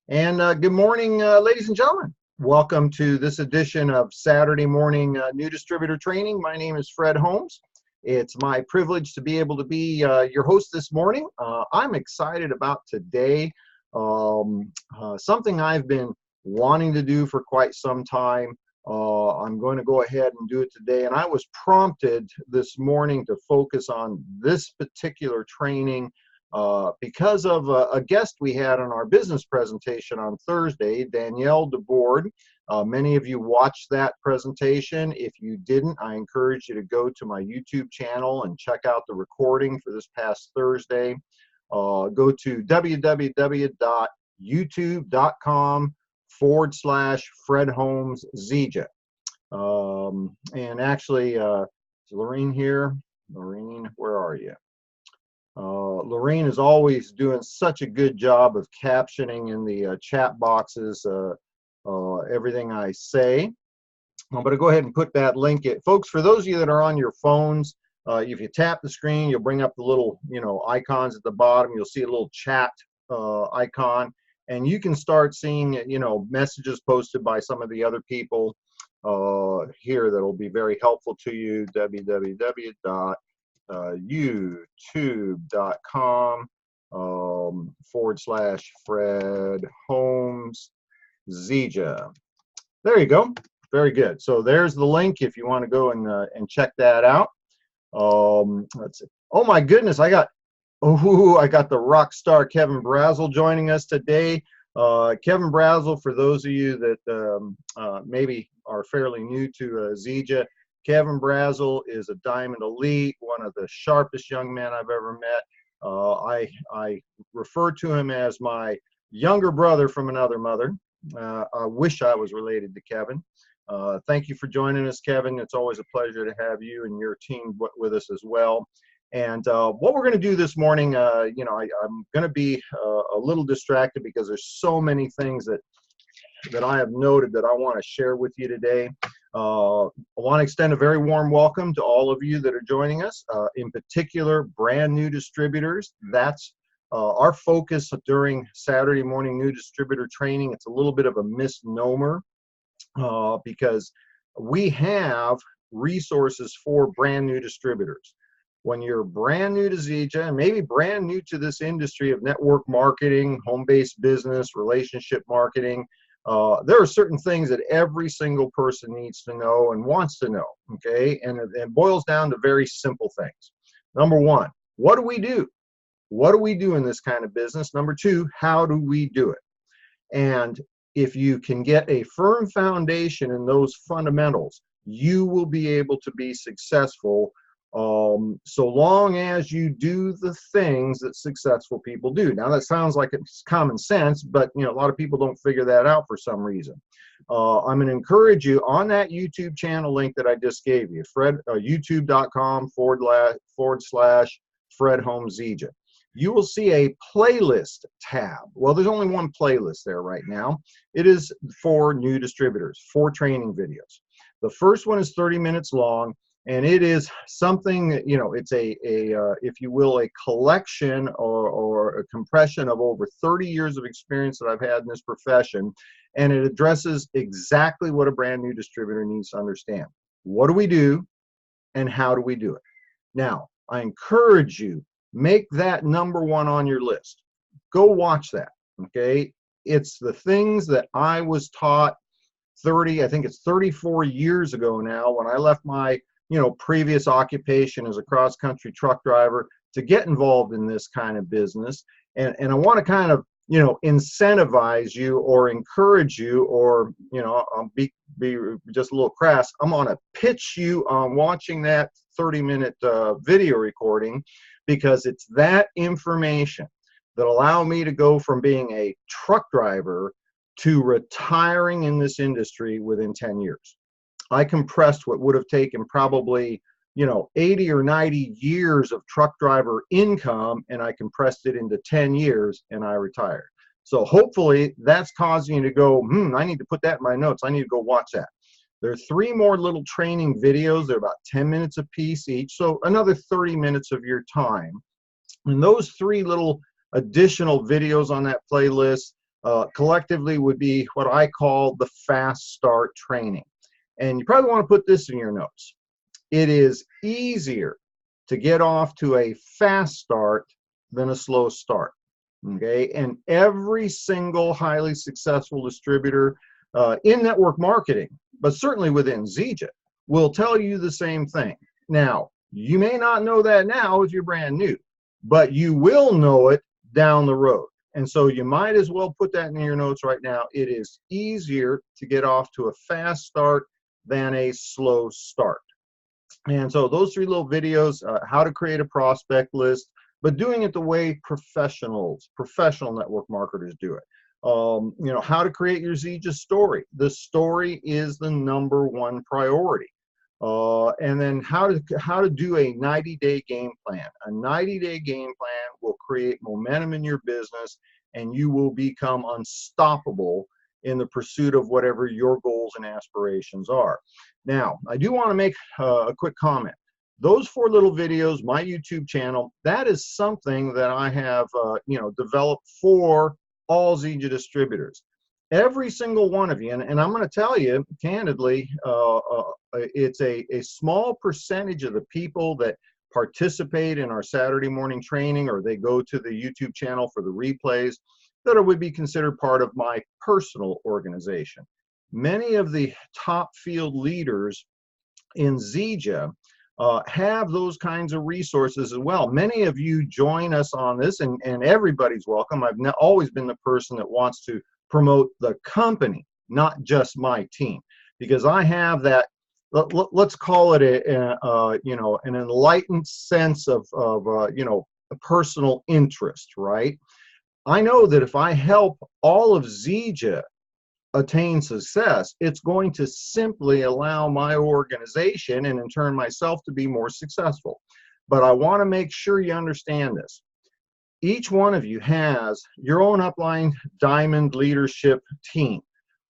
Good morning, ladies and gentlemen. Welcome to this edition of Saturday morning new distributor training. My name is Fred Holmes. It's my privilege to be able to be your host this morning. I'm excited about today, something I've been wanting to do for quite some time. I'm going to go ahead and do it today. And I was prompted this morning to focus on this particular training because of a guest we had on our business presentation on Thursday, Danielle DeBoard. Many of you watched that presentation. If you didn't, I encourage you to go to my YouTube channel and check out the recording for this past Thursday. Go to www.youtube.com/Fred Holmes Zija. And actually, is Lorraine here? Lorraine, where are you? Lorraine is always doing such a good job of captioning in the chat boxes everything I say. I'm going to go ahead and put that link in. Folks, for those of you that are on your phones, if you tap the screen, you'll bring up the little, icons at the bottom. You'll see a little chat icon, and you can start seeing, messages posted by some of the other people here that'll be very helpful to you. youtube.com/Fred Holmes Zija. There you go. Very good. So there's the link if you want to go and check that out. Let's see. Oh my goodness, I got the rock star Kevin Brazel joining us today. Kevin Brazel, for those of you that maybe are fairly new to Zija, Kevin Brazel is a Diamond Elite, one of the sharpest young men I've ever met. I refer to him as my younger brother from another mother. I wish I was related to Kevin. Thank you for joining us, Kevin. It's always a pleasure to have you and your team with us as well. And what we're going to do this morning, I'm going to be a little distracted because there's so many things that I have noted that I want to share with you today. I want to extend a very warm welcome to all of you that are joining us, in particular, brand new distributors. That's our focus during Saturday morning new distributor training. It's a little bit of a misnomer because we have resources for brand new distributors. When you're brand new to Zija and maybe brand new to this industry of network marketing, home-based business, relationship marketing, there are certain things that every single person needs to know and wants to know, okay? And it boils down to very simple things. Number one, what do we do? What do we do in this kind of business? Number two, how do we do it? And if you can get a firm foundation in those fundamentals, you will be able to be successful so long as you do the things that successful people do. Now that sounds like it's common sense, but a lot of people don't figure that out for some reason. I'm going to encourage you on that YouTube channel link that I just gave you, youtube.com/Fred Holmes Zija. You will see a playlist tab. Well, there's only one playlist there right now. It is for new distributors, 4 training videos. The first one is 30 minutes long. And it is something, it's if you will, a collection or a compression of over 30 years of experience that I've had in this profession. And it addresses exactly what a brand new distributor needs to understand. What do we do and how do we do it? Now, I encourage you, make that number one on your list. Go watch that, okay? It's the things that I was taught I think it's 34 years ago now when I left my previous occupation as a cross-country truck driver to get involved in this kind of business. And I want to kind of, incentivize you or encourage you or, I'll be just a little crass. I'm going to pitch you on watching that 30-minute video recording because it's that information that allow me to go from being a truck driver to retiring in this industry within 10 years. I compressed what would have taken probably, 80 or 90 years of truck driver income, and I compressed it into 10 years, and I retired. So hopefully that's causing you to go, I need to put that in my notes. I need to go watch that. There are 3 more little training videos. They're about 10 minutes a piece each, so another 30 minutes of your time. And those 3 little additional videos on that playlist collectively would be what I call the fast start training. And you probably want to put this in your notes. It is easier to get off to a fast start than a slow start. Okay, and every single highly successful distributor in network marketing, but certainly within Zija, will tell you the same thing. Now, you may not know that now if you're brand new, but you will know it down the road. And so you might as well put that in your notes right now. It is easier to get off to a fast start than a slow start. And so those 3 little videos, how to create a prospect list, but doing it the way professional network marketers do it. You know, how to create your Zija story. The story is the #1 priority. And then how to do a 90-day game plan. A 90-day game plan will create momentum in your business, and you will become unstoppable in the pursuit of whatever your goals and aspirations are. Now, I do want to make a quick comment. Those 4 little videos, my YouTube channel, that is something that I have you know, developed for all Zija distributors. Every single one of you, and I'm going to tell you candidly, it's a small percentage of the people that participate in our Saturday morning training, or they go to the YouTube channel for the replays, that would be considered part of my personal organization. Many of the top field leaders in Zija have those kinds of resources as well. Many of you join us on this, and everybody's welcome. I've always been the person that wants to promote the company, not just my team, because I have that, let's call it you know, an enlightened sense of you know, a personal interest, right? I know that if I help all of Zija attain success, it's going to simply allow my organization and in turn myself to be more successful. But I want to make sure you understand this. Each one of you has your own upline diamond leadership team.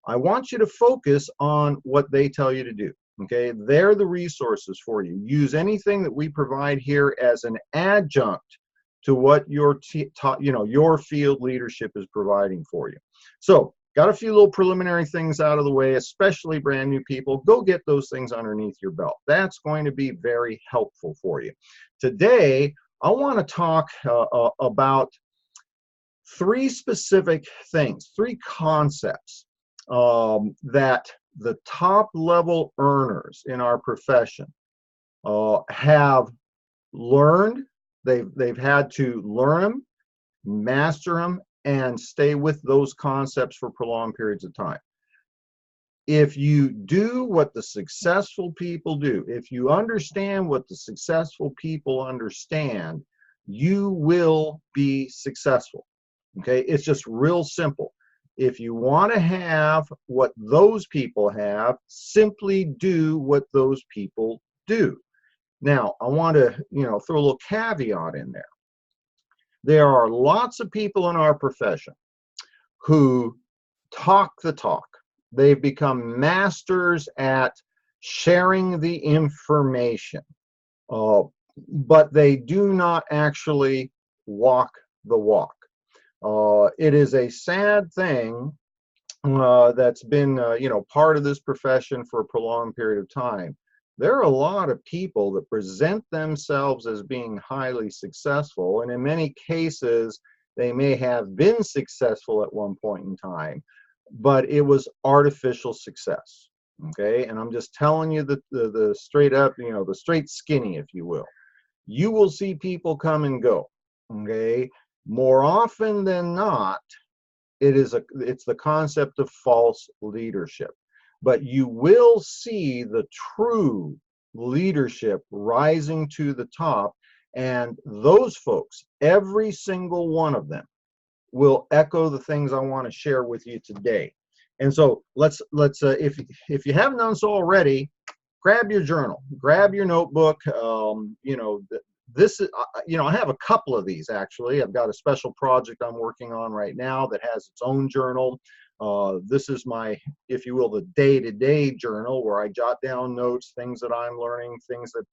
I want you to focus on what they tell you to do. Okay, they're the resources for you. Use anything that we provide here as an adjunct to what your you know, your field leadership is providing for you. So, got a few little preliminary things out of the way, especially brand new people. Go get those things underneath your belt. That's going to be very helpful for you. Today, I want to talk about 3 specific things, 3 concepts that the top level earners in our profession have learned. They've had to learn them, master them, and stay with those concepts for prolonged periods of time. If you do what the successful people do, if you understand what the successful people understand, you will be successful. Okay, it's just real simple. If you want to have what those people have, simply do what those people do. Now, I want to, you know, throw a little caveat in there. There are lots of people in our profession who talk the talk. They've become masters at sharing the information, but they do not actually walk the walk. It is a sad thing that's been, you know, part of this profession for a prolonged period of time. There are a lot of people that present themselves as being highly successful, and in many cases, they may have been successful at one point in time, but it was artificial success. Okay, and I'm just telling you the straight up, you know, the straight skinny, if you will. You will see people come and go. Okay, more often than not, it's the concept of false leadership. But you will see the true leadership rising to the top, and those folks, every single one of them, will echo the things I want to share with you today. And so let's if you haven't done so already, grab your journal, grab your notebook. You know, this is, you know, I have a couple of these actually. I've got a special project I'm working on right now that has its own journal. This is my, if you will, the day-to-day journal where I jot down notes, things that I'm learning, things that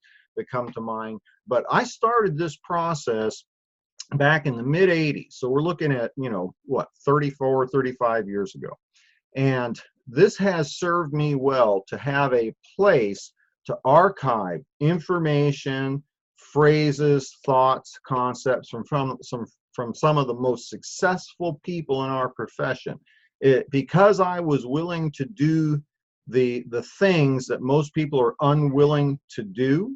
come to mind. But I started this process back in the mid 80s. So we're looking at, you know, what, 34, 35 years ago. And this has served me well to have a place to archive information, phrases, thoughts, concepts from some of the most successful people in our profession. Because I was willing to do the things that most people are unwilling to do,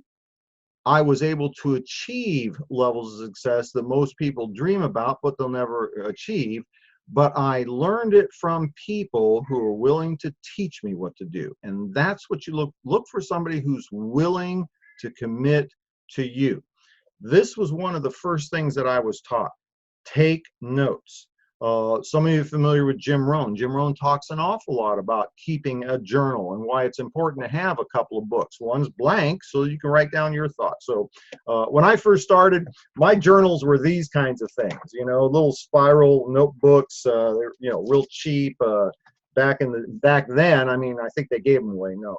I was able to achieve levels of success that most people dream about, but they'll never achieve. But I learned it from people who are willing to teach me what to do. And that's what you look for, somebody who's willing to commit to you. This was one of the first things that I was taught. Take notes. Some of you are familiar with Jim Rohn. Jim Rohn talks an awful lot about keeping a journal and why it's important to have a couple of books. One's blank, so you can write down your thoughts. So when I first started, my journals were these kinds of things, you know, little spiral notebooks, they're, you know, real cheap. Back then, I mean, I think they gave them away. No,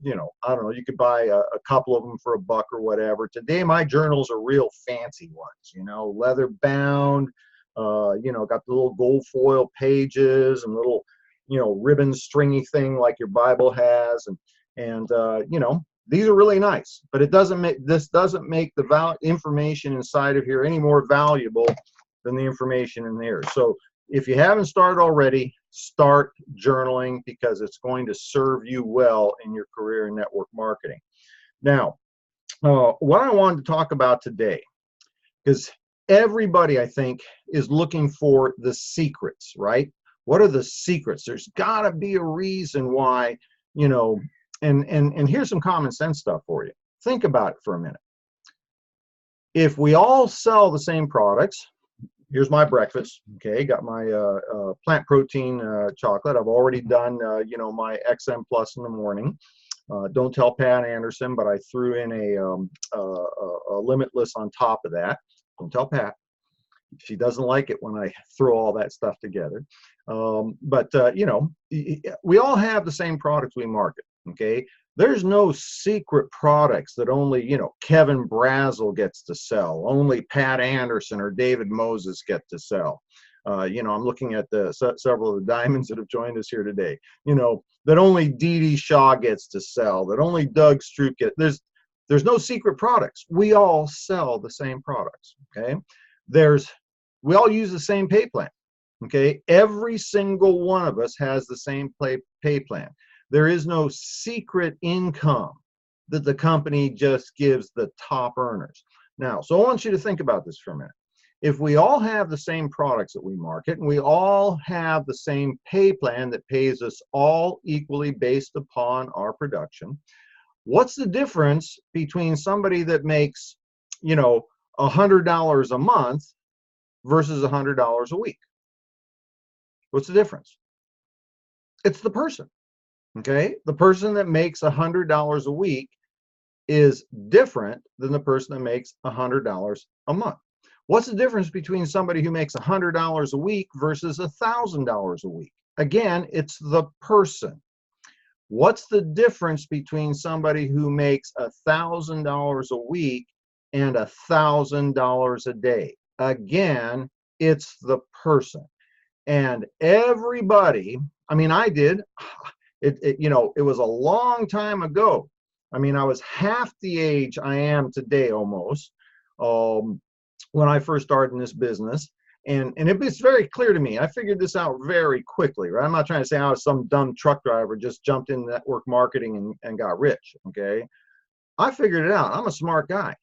you know, I don't know, you could buy a couple of them for $1 or whatever. Today, my journals are real fancy ones, you know, leather bound, you know, got the little gold foil pages and little, you know, ribbon stringy thing like your Bible has. And you know, these are really nice, but this doesn't make the information inside of here any more valuable than the information in there. So if you haven't started already, start journaling, because it's going to serve you well in your career in network marketing. Now, what I wanted to talk about today, because everybody, I think, is looking for the secrets, right? What are the secrets? There's got to be a reason why, you know, and here's some common sense stuff for you. Think about it for a minute. If we all sell the same products, here's my breakfast, okay, got my plant protein chocolate. I've already done, you know, my XM Plus in the morning. Don't tell Pat Anderson, but I threw in a limitless on top of that. Don't tell Pat. She doesn't like it when I throw all that stuff together. But you know, we all have the same products we market, okay? There's no secret products that only, you know, Kevin Brazel gets to sell, only Pat Anderson or David Moses get to sell. You know, I'm looking at several of the diamonds that have joined us here today, you know, that only Dee Dee Shaw gets to sell, that only Doug Stroop gets. There's no secret products. We all sell the same products, okay? We all use the same pay plan, okay? Every single one of us has the same pay plan. There is no secret income that the company just gives the top earners. Now, so I want you to think about this for a minute. If we all have the same products that we market, and we all have the same pay plan that pays us all equally based upon our production, what's the difference between somebody that makes, you know, $100 a month versus $100 a week? What's the difference? It's the person, okay? The person that makes $100 a week is different than the person that makes $100 a month. What's the difference between somebody who makes $100 a week versus $1,000 a week? Again, it's the person. What's the difference between somebody who makes $1,000 a week and $1,000 a day? Again, it's the person. And everybody, I mean, I did, you know, it was a long time ago. I mean, I was half the age I am today almost, when I first started in this business. And it was very clear to me. I figured this out very quickly, right? I'm not trying to say I was some dumb truck driver just jumped into network marketing and got rich, okay? I figured it out. I'm a smart guy.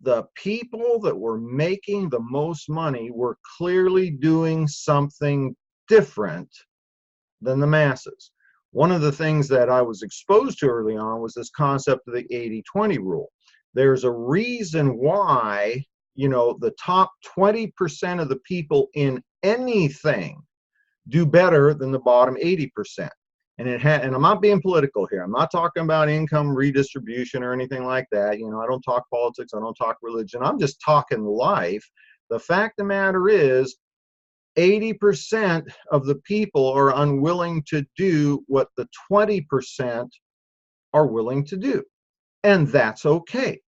The people that were making the most money were clearly doing something different than the masses. One of the things that I was exposed to early on was this concept of the 80-20 rule. There's a reason why, you know, the top 20% of the people in anything do better than the bottom 80%. And and I'm not being political here. I'm not talking about income redistribution or anything like that. You know, I don't talk politics. I don't talk religion. I'm just talking life. The fact of the matter is, 80% of the people are unwilling to do what the 20% are willing to do. And that's okay.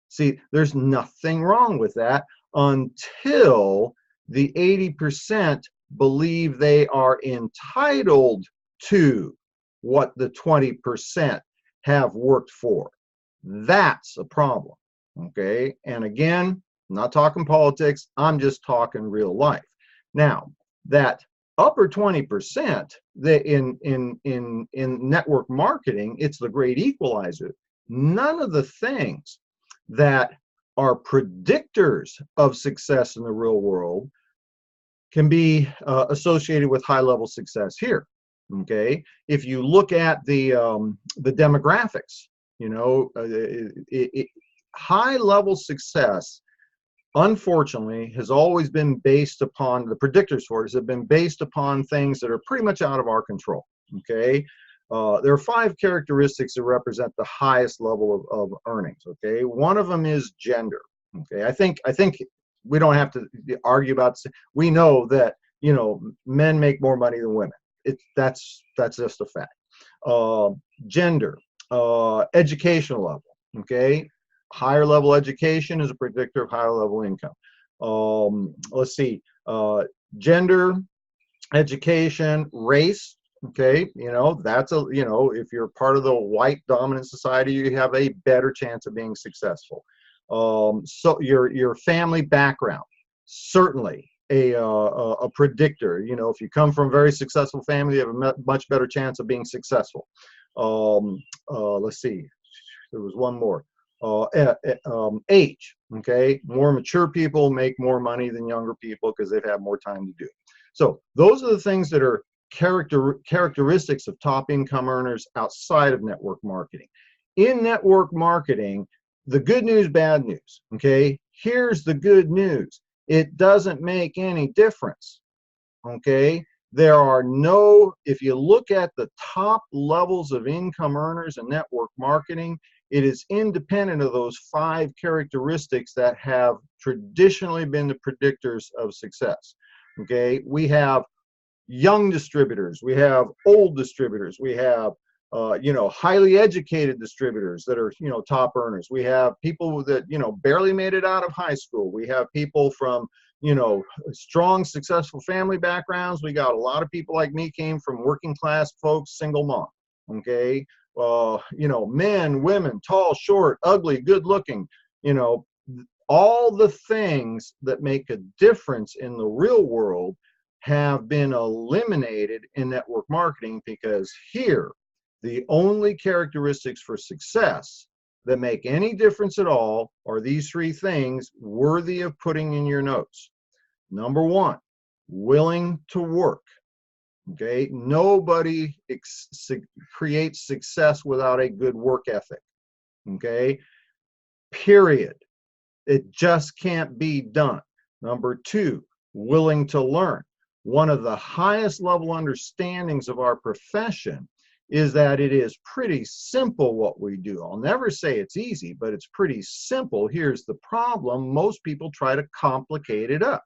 See, there's nothing wrong with that. until the 80% believe they are entitled to what the 20% have worked for. That's a problem, okay? And again, I'm not talking politics, I'm just talking real life. Now, that upper 20%, in network marketing, it's the great equalizer. None of the things that are predictors of success in the real world can be associated with high-level success here. Okay, if you look at the demographics, you know, high-level success, unfortunately, has always been based upon, the predictors for it have been based upon things that are pretty much out of our control. Okay, there are 5 characteristics that represent the highest level of earnings. Okay, one of them is gender. Okay, I think we don't have to argue about. We know that, you know, men make more money than women. That's just a fact. Gender, educational level. Okay, higher level education is a predictor of higher level income. Let's see, gender, education, race. Okay, you know, that's a, you know, if you're part of the white dominant society, you have a better chance of being successful. So your family background, certainly a predictor. You know, if you come from a very successful family, you have a much better chance of being successful. Let's see, there was one more. Age. Okay, more mature people make more money than younger people because they've had more time to do it. So those are the things that are characteristics of top income earners outside of network marketing. In network marketing, the good news, bad news. Okay, here's the good news. It doesn't make any difference. Okay, there are no, if you look at the top levels of income earners in network marketing, it is independent of those 5 characteristics that have traditionally been the predictors of success. Okay, we have young distributors, we have old distributors, we have you know, highly educated distributors that are, you know, top earners. We have people that, you know, barely made it out of high school. We have people from, you know, strong, successful family backgrounds. We got a lot of people like me, came from working class folks, single mom. Okay, you know, men, women, tall, short, ugly, good looking, you know, all the things that make a difference in the real world have been eliminated in network marketing, because here, the only characteristics for success that make any difference at all are these 3 things worthy of putting in your notes. Number 1, willing to work. Okay, nobody creates success without a good work ethic. Okay, period. It just can't be done. Number 2, willing to learn. One of the highest level understandings of our profession is that it is pretty simple what we do. I'll never say it's easy, but it's pretty simple. Here's the problem. Most people try to complicate it up.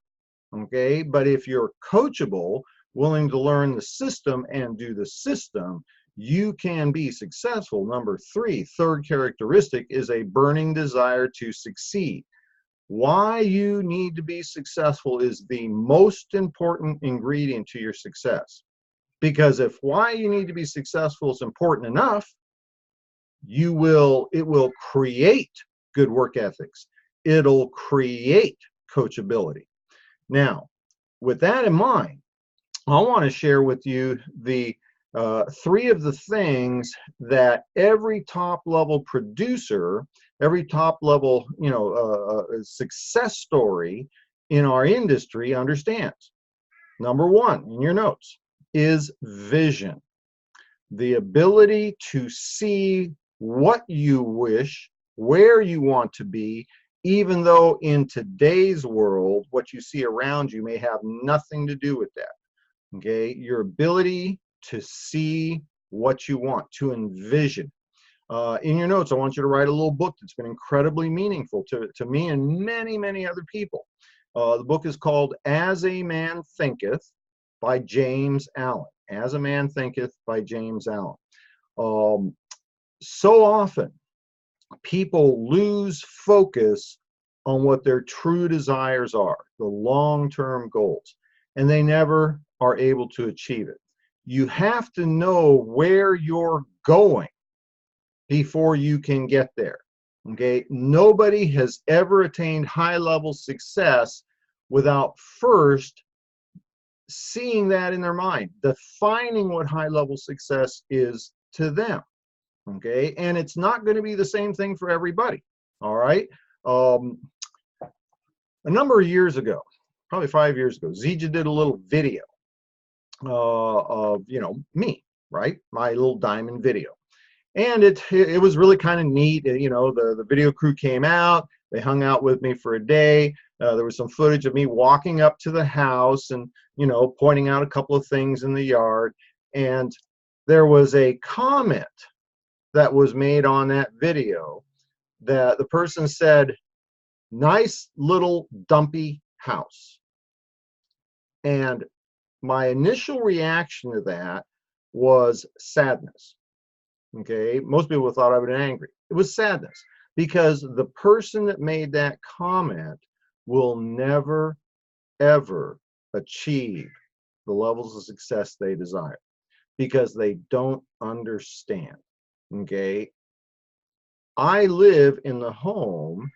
Okay, but if you're coachable, willing to learn the system and do the system, you can be successful. Number 3, third characteristic, is a burning desire to succeed. Why you need to be successful is the most important ingredient to your success. Because if why you need to be successful is important enough, it will create good work ethics. It'll create coachability. Now, with that in mind, I want to share with you the 3 of the things that every top level producer, every top level, you know, success story in our industry understands. Number 1 in your notes is vision. The ability to see what you wish, where you want to be, even though in today's world, what you see around you may have nothing to do with that. Okay, your ability to see what you want, to envision. In your notes, I want you to write a little book that's been incredibly meaningful to me and many, many other people. The book is called As a Man Thinketh by James Allen. As a Man Thinketh by James Allen. So often, people lose focus on what their true desires are, the long-term goals, and they never are able to achieve it. You have to know where you're going before you can get there. Okay, nobody has ever attained high-level success without first seeing that in their mind, defining what high-level success is to them. Okay, and it's not going to be the same thing for everybody. All right. A number of years ago, probably 5 years ago, Zija did a little video of, you know, me, right? My little diamond video. And it was really kind of neat. You know, the video crew came out, they hung out with me for a day. There was some footage of me walking up to the house and, you know, pointing out a couple of things in the yard. And there was a comment that was made on that video that the person said, "Nice little dumpy house." And my initial reaction to that was sadness. Okay, most people thought I would be angry. It was sadness, because the person that made that comment will never, ever achieve the levels of success they desire, because they don't understand. Okay, I live in the home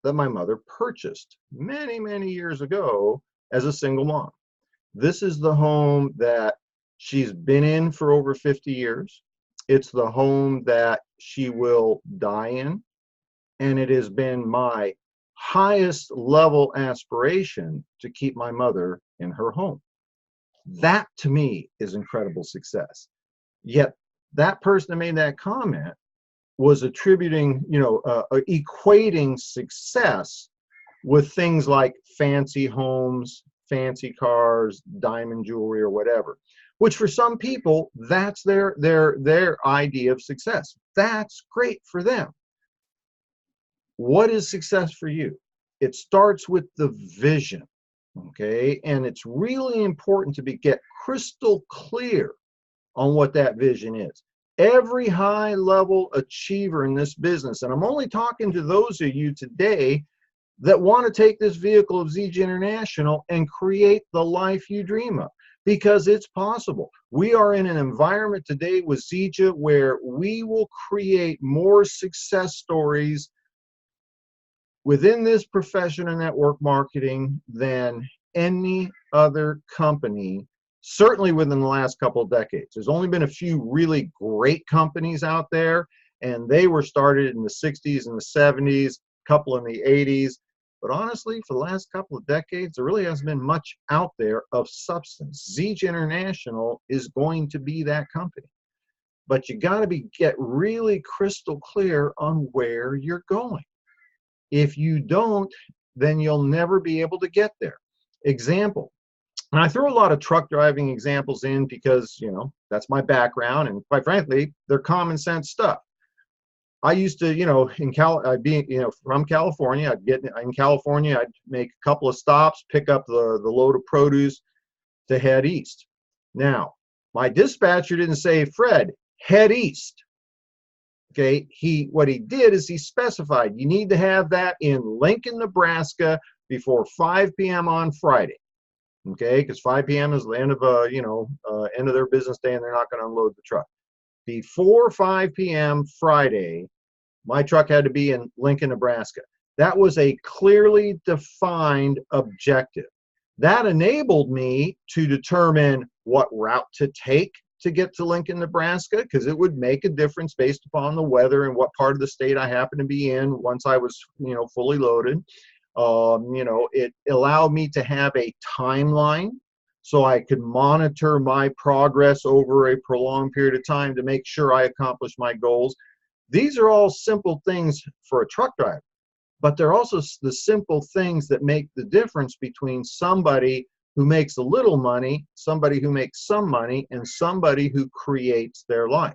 that my mother purchased many, many years ago as a single mom. This is the home that she's been in for over 50 years. It's the home that she will die in. And it has been my highest level aspiration to keep my mother in her home. That to me is incredible success. Yet that person that made that comment was attributing, you know, equating success with things like fancy homes, fancy cars, diamond jewelry, or whatever, which for some people, that's their idea of success. That's great for them. What is success for you? It starts with the vision, okay? And it's really important to get crystal clear on what that vision is. Every high-level achiever in this business, and I'm only talking to those of you today that want to take this vehicle of Zija International and create the life you dream of, because it's possible. We are in an environment today with Zija where we will create more success stories within this profession of network marketing than any other company, certainly within the last couple of decades. There's only been a few really great companies out there, and they were started in the 60s and the 70s, a couple in the 80s. But honestly, for the last couple of decades, there really hasn't been much out there of substance. Zija International is going to be that company. But you got to get really crystal clear on where you're going. If you don't, then you'll never be able to get there. Example, and I throw a lot of truck driving examples in because, you know, that's my background, and quite frankly, they're common sense stuff. I used to, you know, I'd be, you know, from California. I'd get in California, I'd make a couple of stops, pick up the load of produce to head east. Now, my dispatcher didn't say, "Fred, head east." Okay, what he did is he specified, you need to have that in Lincoln, Nebraska before 5 p.m. on Friday. Okay, because 5 p.m. is the end of end of their business day, and they're not going to unload the truck. Before 5 p.m. Friday, my truck had to be in Lincoln, Nebraska. That was a clearly defined objective. That enabled me to determine what route to take to get to Lincoln, Nebraska, because it would make a difference based upon the weather and what part of the state I happened to be in once I was, you know, fully loaded. You know, it allowed me to have a timeline so I could monitor my progress over a prolonged period of time to make sure I accomplished my goals. These are all simple things for a truck driver, but they're also the simple things that make the difference between somebody who makes a little money, somebody who makes some money, and somebody who creates their life.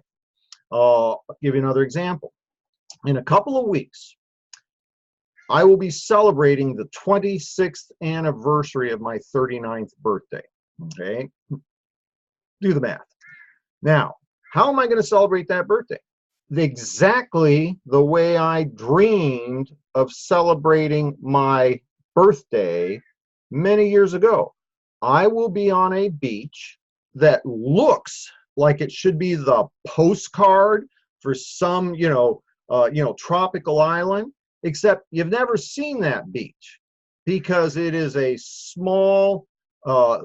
I'll give you another example. In a couple of weeks, I will be celebrating the 26th anniversary of my 39th birthday. Okay, do the math. Now, how am I going to celebrate that birthday? exactly the way I dreamed of celebrating my birthday many years ago. I will be on a beach that looks like it should be the postcard for some, tropical island, except you've never seen that beach because it is a small, uh,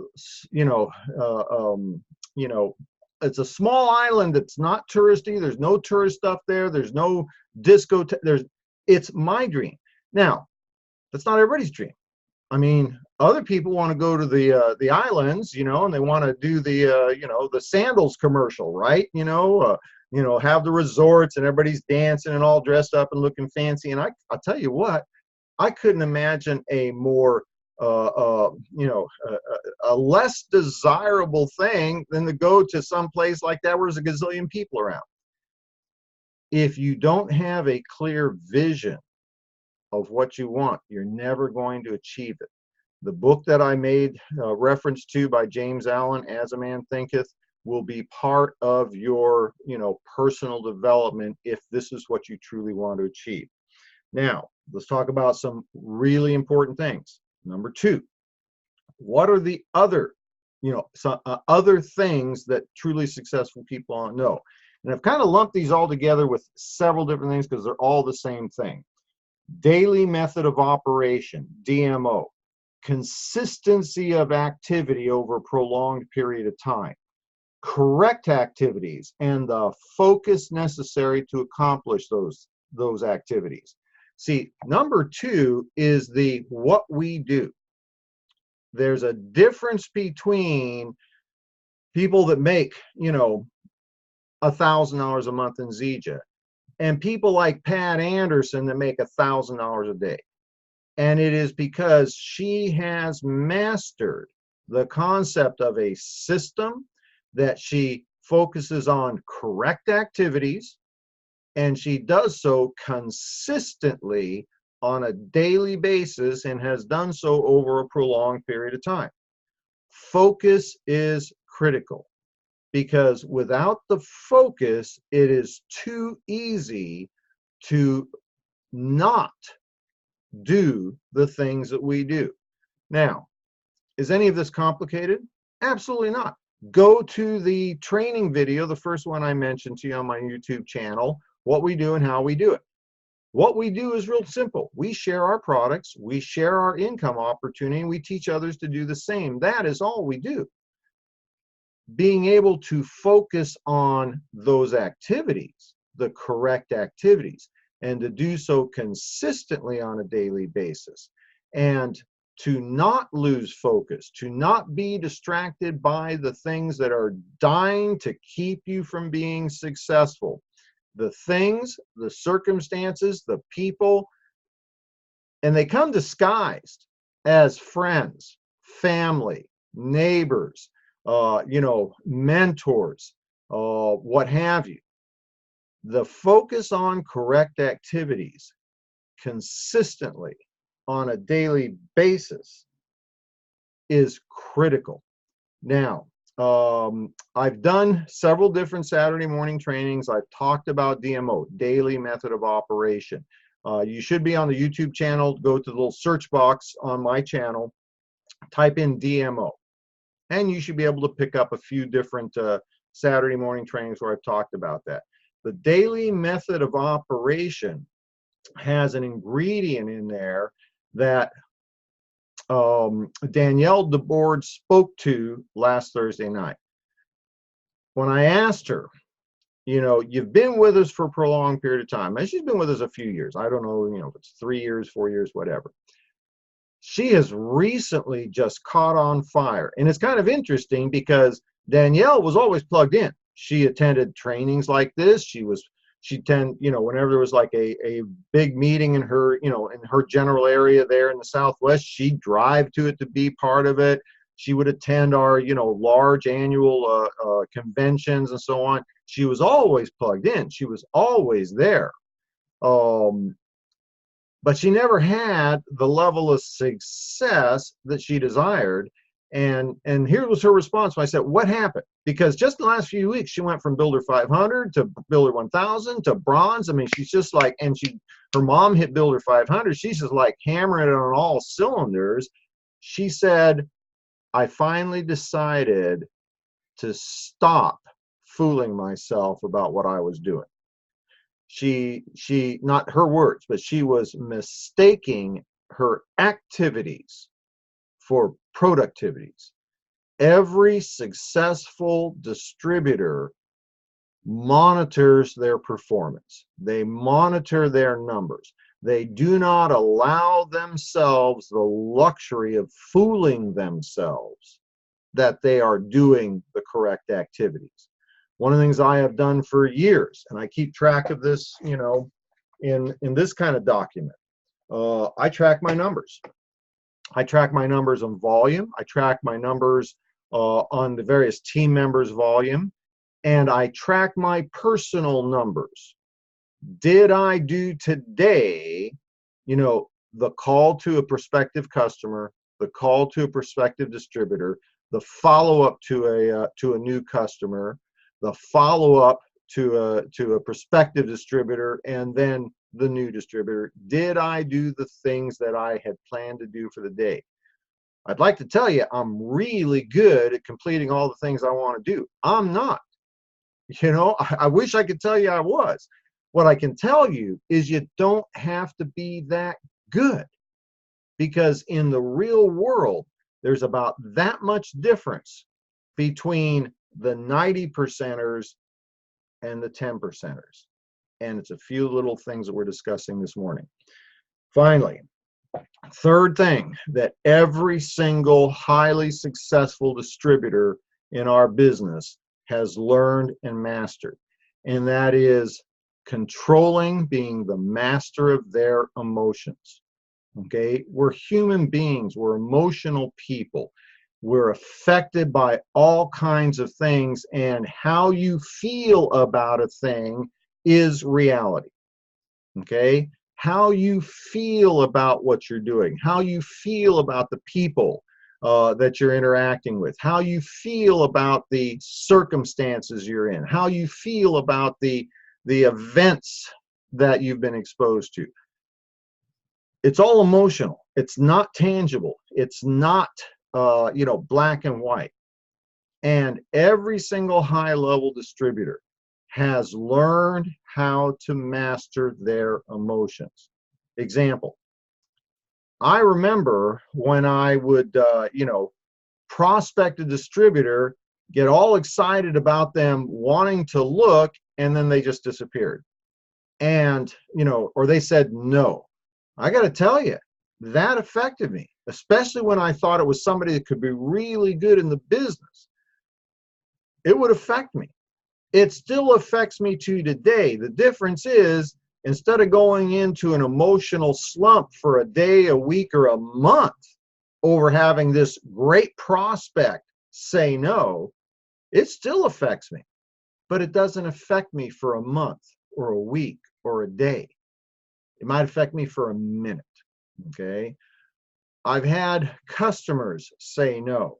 you know, uh, um, you know, it's a small island that's not touristy. There's no tourist stuff there. There's no disco. It's my dream. Now, that's not everybody's dream. I mean, other people want to go to the islands, and they want to do the sandals commercial, right? Have the resorts and everybody's dancing and all dressed up and looking fancy. And I'll tell you what, I couldn't imagine a more a less desirable thing than to go to some place like that where there's a gazillion people around. If you don't have a clear vision of what you want, you're never going to achieve it. The book that I made reference to by James Allen, As a Man Thinketh, will be part of your personal development if this is what you truly want to achieve. Now, let's talk about some really important things. Number 2, what are the other, other things that truly successful people know? And I've kind of lumped these all together with several different things because they're all the same thing. Daily method of operation, DMO. Consistency of activity over a prolonged period of time. Correct activities and the focus necessary to accomplish those activities. See, number 2 is the what we do. There's a difference between people that make, $1,000 a month in Zija and people like Pat Anderson that make $1,000 a day. And it is because she has mastered the concept of a system, that she focuses on correct activities, and she does so consistently on a daily basis and has done so over a prolonged period of time. Focus is critical because without the focus, it is too easy to not do the things that we do. Now, is any of this complicated? Absolutely not. Go to the training video, the first one I mentioned to you on my YouTube channel, what we do and how we do it. What we do is real simple. We share our products, we share our income opportunity, and we teach others to do the same. That is all we do. Being able to focus on those activities, the correct activities, and to do so consistently on a daily basis, and to not lose focus, to not be distracted by the things that are dying to keep you from being successful. The things, the circumstances, the people, and they come disguised as friends, family, neighbors, mentors, what have you. The focus on correct activities consistently on a daily basis is critical. Now, I've done several different Saturday morning trainings. I've talked about DMO, daily method of operation. You should be on the YouTube channel. Go to the little search box on my channel, type in DMO, and you should be able to pick up a few different Saturday morning trainings where I've talked about that. The daily method of operation has an ingredient in there that Danielle DeBoard spoke to last Thursday night. When I asked her, you've been with us for a prolonged period of time, and she's been with us a few years. I don't know, if it's 3 years, 4 years, whatever. She has recently just caught on fire. And it's kind of interesting because Danielle was always plugged in. She attended trainings like this. Whenever there was like a big meeting in her, in her general area there in the Southwest, she'd drive to it to be part of it. She would attend our, large annual conventions and so on. She was always plugged in. She was always there. But she never had the level of success that she desired. And here was her response when I said, what happened? Because just the last few weeks, she went from Builder 500 to Builder 1000 to Bronze. I mean, she's just like, and her mom hit Builder 500. She's just like hammering it on all cylinders. She said, I finally decided to stop fooling myself about what I was doing. She, not her words, but she was mistaking her activities for productivities. Every successful distributor monitors their performance. They monitor their numbers. They do not allow themselves the luxury of fooling themselves that they are doing the correct activities. One of the things I have done for years, and I keep track of this, you know, in this kind of document, I track my numbers. I track my numbers on volume. I track my numbers on the various team members' volume. And I track my personal numbers. Did I do today, you know, the call to a prospective customer, the call to a prospective distributor, the follow-up to a new customer, the follow-up to a prospective distributor, and then the new distributor? Did I do the things that I had planned to do for the day? I'd like to tell you I'm really good at completing all the things I want to do. I'm not. You know, I wish I could tell you I was. What I can tell you is you don't have to be that good, because in the real world, there's about that much difference between the 90%ers and the 10%ers. And it's a few little things that we're discussing this morning. Finally, third thing that every single highly successful distributor in our business has learned and mastered, and that is controlling, being the master of their emotions. Okay, we're human beings, we're emotional people. We're affected by all kinds of things, and how you feel about a thing is reality. Okay, how you feel about what you're doing, how you feel about the people that you're interacting with, how you feel about the circumstances you're in, how you feel about the events that you've been exposed to. It's all emotional. It's not tangible. It's not you know, black and white. And every single high-level distributor has learned how to master their emotions. Example, I remember when I would, you know, prospect a distributor, get all excited about them wanting to look, and then they just disappeared. And, you know, or they said no. I got to tell you, that affected me, especially when I thought it was somebody that could be really good in the business. It would affect me. It still affects me to today. The difference is, instead of going into an emotional slump for a day, a week, or a month over having this great prospect say no, it still affects me, but it doesn't affect me for a month or a week or a day. It might affect me for a minute. Okay, I've had customers say no.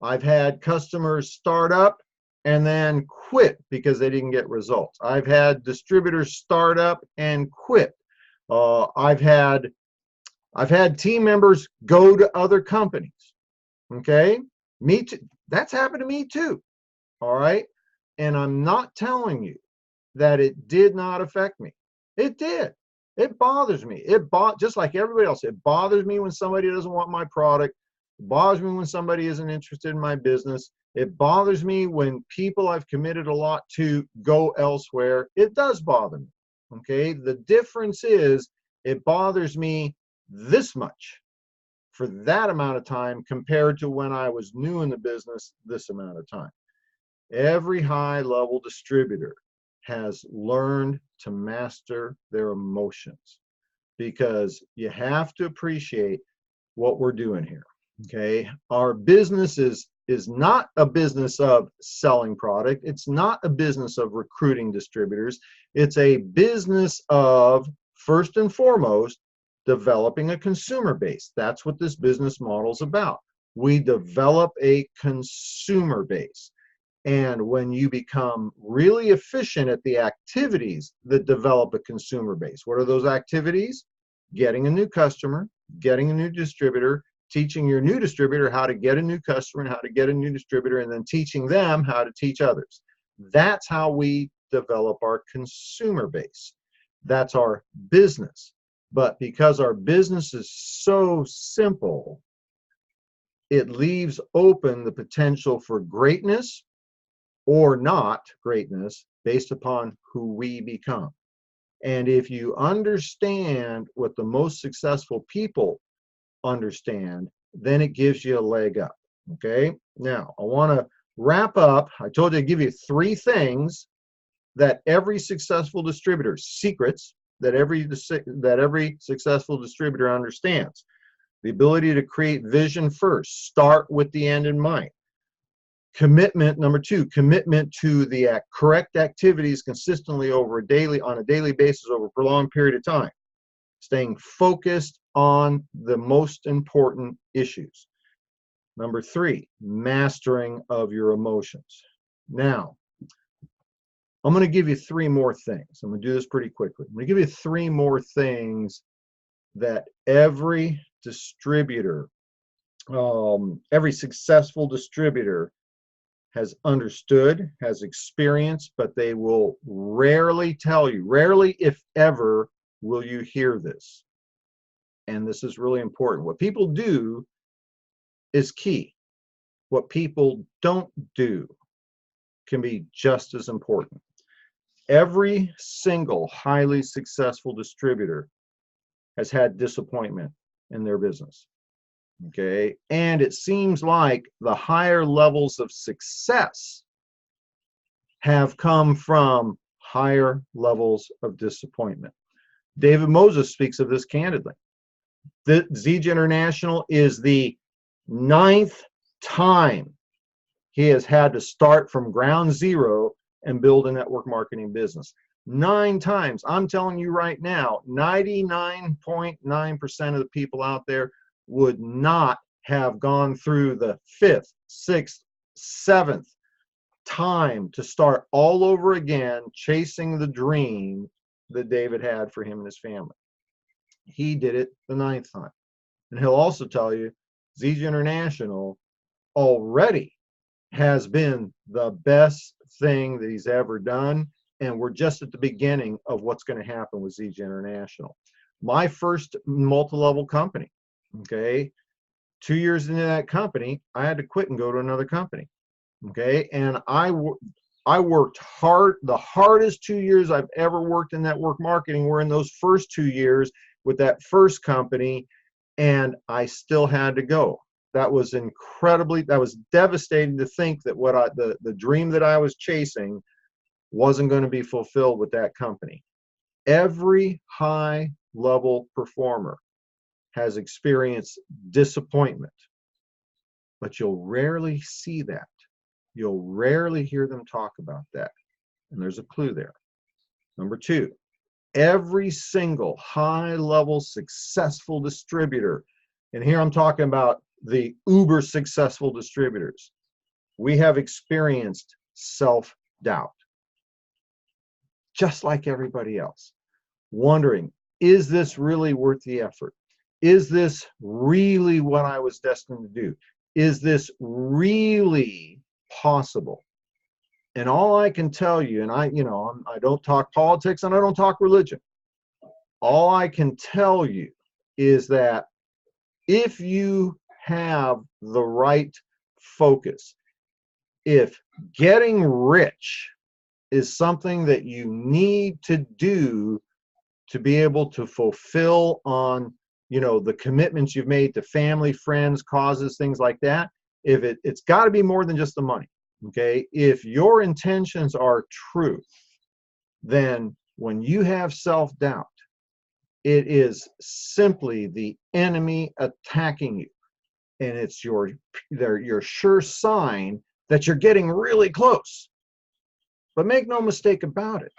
I've had customers start up and then quit because they didn't get results. I've had distributors start up and quit. I've had team members go to other companies. Okay, me too. That's happened to me too. All right, and I'm not telling you that it did not affect me. It did. It bothers me. Just like everybody else. It bothers me when somebody doesn't want my product. It bothers me when somebody isn't interested in my business. It bothers me when people I've committed a lot to go elsewhere. It does bother me. Okay, the difference is it bothers me this much for that amount of time compared to when I was new in the business this amount of time. Every high-level distributor has learned to master their emotions, because you have to appreciate what we're doing here. Okay, our business is not a business of selling product. It's not a business of recruiting distributors. It's a business of, first and foremost, developing a consumer base. That's what this business model is about. We develop a consumer base. And when you become really efficient at the activities that develop a consumer base, what are those activities? Getting a new customer, getting a new distributor, teaching your new distributor how to get a new customer and how to get a new distributor, and then teaching them how to teach others. That's how we develop our consumer base. That's our business. But because our business is so simple, it leaves open the potential for greatness or not greatness based upon who we become. And if you understand what the most successful people understand, then it gives you a leg up. Okay, now I want to wrap up. I told you I'd give you 3 things that every successful distributor, secrets that every successful distributor understands. The ability to create vision first, start with the end in mind. Commitment, number 2, commitment to the correct activities consistently on a daily basis over a prolonged period of time. Staying focused on the most important issues. Number 3, mastering of your emotions. Now, I'm going to give you 3 more things. I'm going to do this pretty quickly. I'm going to give you 3 more things that every distributor, every successful distributor has understood, has experienced, but they will rarely tell you, rarely if ever will you hear this. And this is really important. What people do is key. What people don't do can be just as important. Every single highly successful distributor has had disappointment in their business. Okay, and it seems like the higher levels of success have come from higher levels of disappointment. David Moses speaks of this candidly. The Zija International is the 9th time he has had to start from ground zero and build a network marketing business. 9 times. I'm telling you right now, 99.9% of the people out there would not have gone through the 5th, 6th, 7th time to start all over again, chasing the dream that David had for him and his family. He did it the 9th time. And he'll also tell you, Zija International already has been the best thing that he's ever done. And we're just at the beginning of what's going to happen with Zija International. My first multi-level company, okay, 2 years into that company, I had to quit and go to another company. Okay, and I worked hard. The hardest 2 years I've ever worked in network marketing were in those first 2 years with that first company, and I still had to go. That was devastating to think that the dream that I was chasing wasn't going to be fulfilled with that company. Every high level performer has experienced disappointment, but you'll rarely see that. You'll rarely hear them talk about that. And there's a clue there. Number 2, every single high-level successful distributor, and here I'm talking about the uber successful distributors, we have experienced self-doubt. Just like everybody else. Wondering, is this really worth the effort? Is this really what I was destined to do? Is this really possible? And all I can tell you, and I don't talk politics and I don't talk religion. All I can tell you is that if you have the right focus, if getting rich is something that you need to do to be able to fulfill on, the commitments you've made to family, friends, causes, things like that, if it's got to be more than just the money. Okay, if your intentions are true, then when you have self-doubt, it is simply the enemy attacking you, and it's your sure sign that you're getting really close. But make no mistake about it,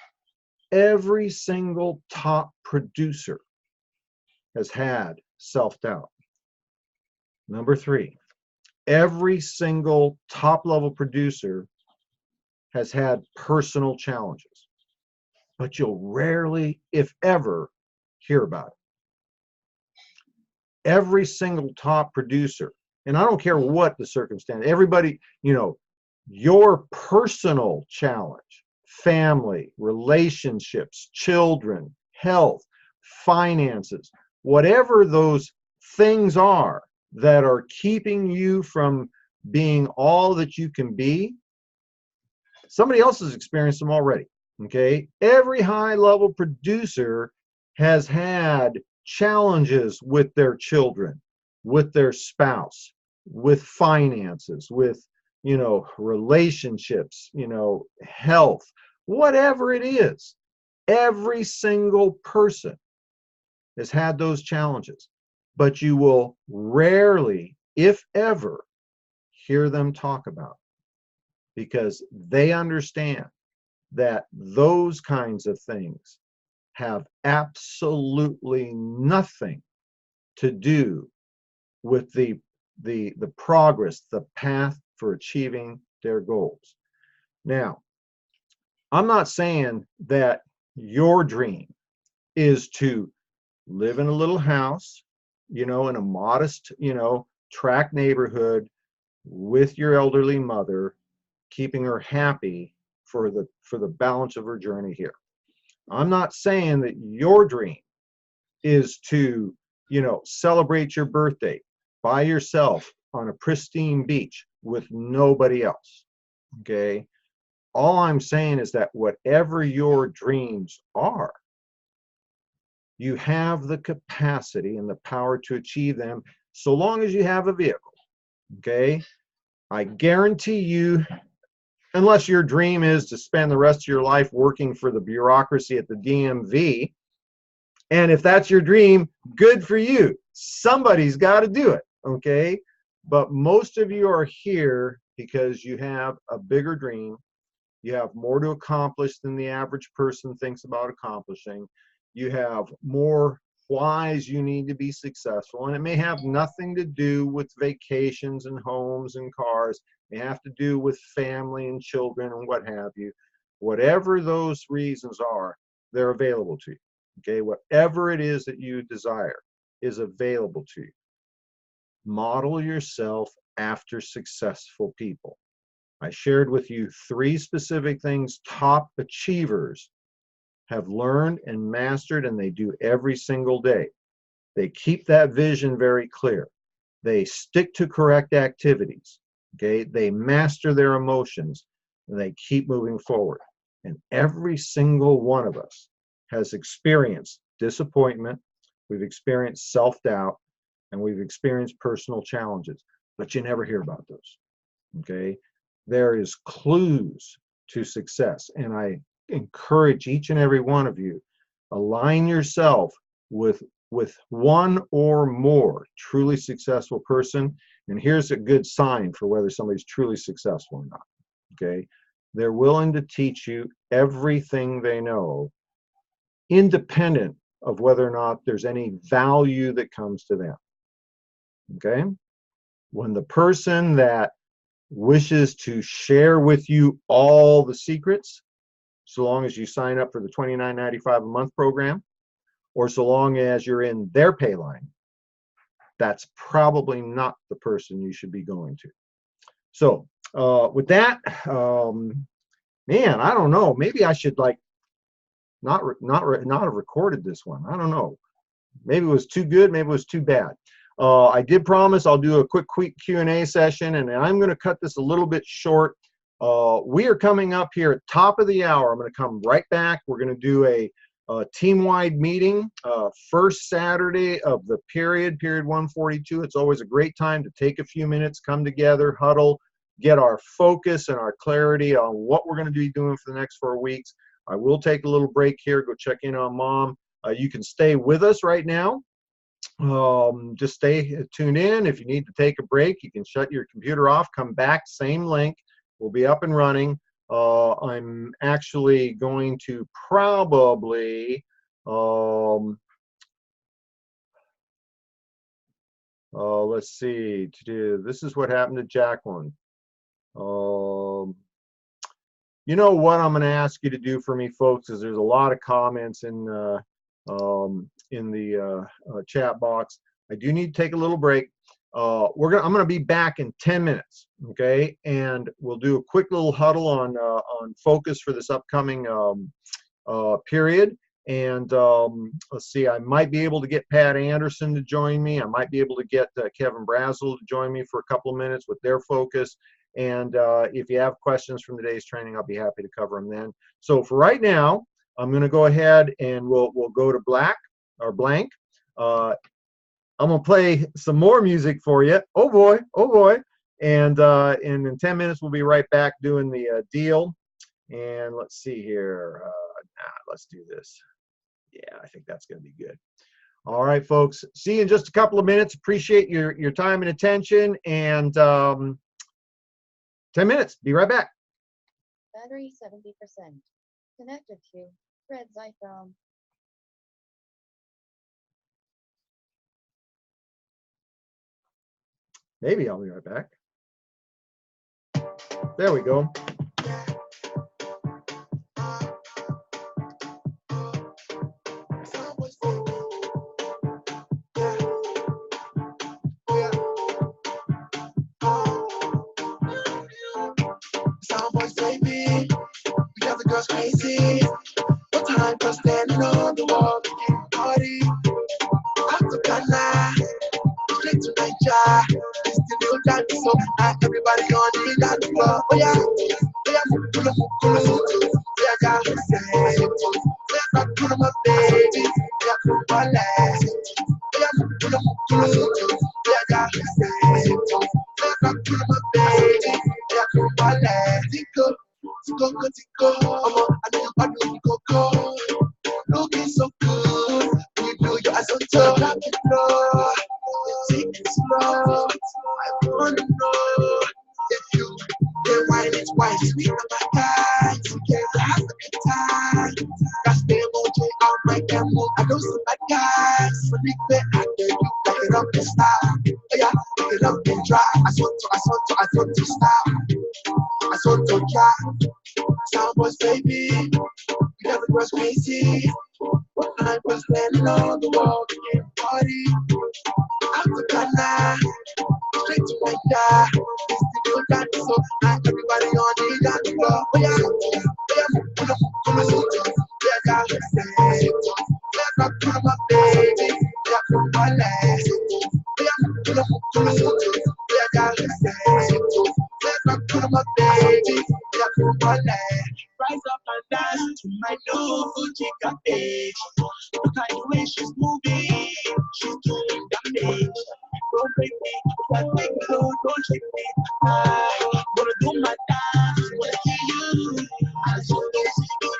every single top producer has had self-doubt. Number 3, Every single top-level producer has had personal challenges, but you'll rarely, if ever, hear about it. Every single top producer, and I don't care what the circumstance, everybody, you know, your personal challenge, family, relationships, children, health, finances, whatever those things are that are keeping you from being all that you can be, somebody else has experienced them already. Okay, every high level producer has had challenges with their children, with their spouse, with finances, with, you know, relationships, you know, health, whatever it is. Every single person has had those challenges, but you will rarely, if ever, hear them talk about it, because they understand that those kinds of things have absolutely nothing to do with the progress, the path for achieving their goals. Now, I'm not saying that your dream is to live in a little house, you know, in a modest, you know, tract neighborhood with your elderly mother, keeping her happy for the balance of her journey here. I'm not saying that your dream is to, you know, celebrate your birthday by yourself on a pristine beach with nobody else. Okay? All I'm saying is that whatever your dreams are, you have the capacity and the power to achieve them so long as you have a vehicle. Okay? I guarantee you, unless your dream is to spend the rest of your life working for the bureaucracy at the DMV, and if that's your dream, good for you. Somebody's got to do it, okay? But most of you are here because you have a bigger dream. You have more to accomplish than the average person thinks about accomplishing. You have more whys you need to be successful, and it may have nothing to do with vacations and homes and cars. It may have to do with family and children and what have you. Whatever those reasons are, they're available to you. Okay, whatever it is that you desire is available to you. Model yourself after successful people. I shared with you 3 specific things top achievers have learned and mastered, and they do every single day. They keep that vision very clear. They stick to correct activities. Okay, they master their emotions, and they keep moving forward. And every single one of us has experienced disappointment, we've experienced self-doubt, and we've experienced personal challenges, but you never hear about those. Okay, there is clues to success, and I encourage each and every one of you, align yourself with one or more truly successful person, and here's a good sign for whether somebody's truly successful or not. Okay, they're willing to teach you everything they know, independent of whether or not there's any value that comes to them. Okay, when the person that wishes to share with you all the secrets, so long as you sign up for the $29.95 a month program, or so long as you're in their pay line, that's probably not the person you should be going to. So with that, man, I don't know. Maybe I should like not have recorded this one. I don't know. Maybe it was too good. Maybe it was too bad. I did promise I'll do a quick Q&A session, and I'm going to cut this a little bit short. We are coming up here at top of the hour. I'm going to come right back. We're going to do a team-wide meeting, first Saturday of the period 142. It's always a great time to take a few minutes, come together, huddle, get our focus and our clarity on what we're going to be doing for the next 4 weeks. I will take a little break here, go check in on Mom. You can stay with us right now. Just stay tuned in. If you need to take a break, you can shut your computer off, come back, same link. We'll be up and running. I'm actually going to probably Let's see. This is what happened to Jacqueline. You know what I'm going to ask you to do for me, folks, is there's a lot of comments in the chat box. I do need to take a little break. I'm going to be back in 10 minutes, okay? And we'll do a quick little huddle on focus for this upcoming period. And let's see, I might be able to get Pat Anderson to join me. I might be able to get Kevin Brazel to join me for a couple of minutes with their focus. And if you have questions from today's training, I'll be happy to cover them then. So for right now, I'm going to go ahead and we'll go to blank. I'm going to play some more music for you. Oh boy, oh boy. And in 10 minutes, we'll be right back doing the deal. And let's see here. Let's do this. Yeah, I think that's going to be good. All right, folks. See you in just a couple of minutes. Appreciate your time and attention. And 10 minutes. Be right back. Battery 70%. Connected to Fred's iPhone. Maybe I'll be right back. There we go. Crazy. No time for standing on the wall and party. Out of Ghana, straight to Nigeria. It's the new dance, so now everybody on the dance floor. Oh yeah, oh yeah, pull up, yeah, got to say it. Yeah, pull up, my baby. Yeah, one last. Yeah, pull up, yeah, got to say it. Yeah, pull up, my baby. Yeah, one last. Tico, I know you go. Looking so good, you do your eyes on top of the floor. Take it slow, I wanna know if you can wine it twice. Sweet on my guys, together have a good time. Got the emoji on my camera, I know some bad guys. When we play out there, you back it up and style. Oh yeah, back it up and drive. I want to style. I want to drive. Soundboys, baby, we have the girls crazy. One night was standing on the wall, we can party. Out to Ghana, straight to Nigeria. It's the new dance, so now everybody on the dance floor. Oh yeah, pull up, yeah, got to say it. Yeah, pull up, my baby, yeah, pull up, my last. Yeah, pull up, yeah, got to say it. Yeah, pull up, my baby, yeah, pull up, my last. Rise up and dance to my new Fuji page. Look at the way she's moving, she's doing damage. Don't break me, if I take it low, don't shake me. I wanna do my dance, wanna see you. I should go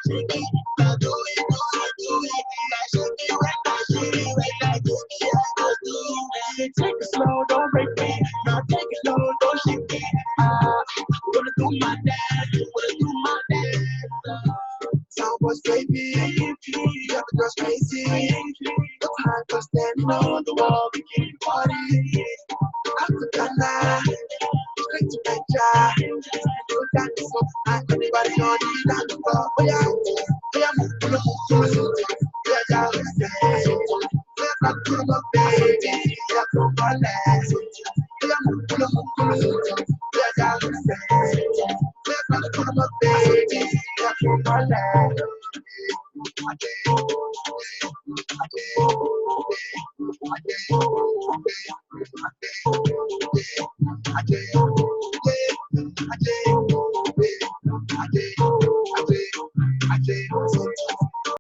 shake it, now do it. I should be right, I should be right, I do it, I do it. Take it slow, don't break me, now take it low, don't shake me. I wanna do my dance, wanna do my dance. Soundboys, baby, you got the girls crazy. No time for standing on the wall, we can party. Out to Ghana, straight to Nigeria. You got this, so not everybody on the dance floor. Oh yeah, pull up, yeah, yeah, say. Yeah, pull up, baby, yeah, pull up, my last. Yeah, pull up, yeah, yeah, say. Yeah, pull up, baby, yeah, pull up, my last. I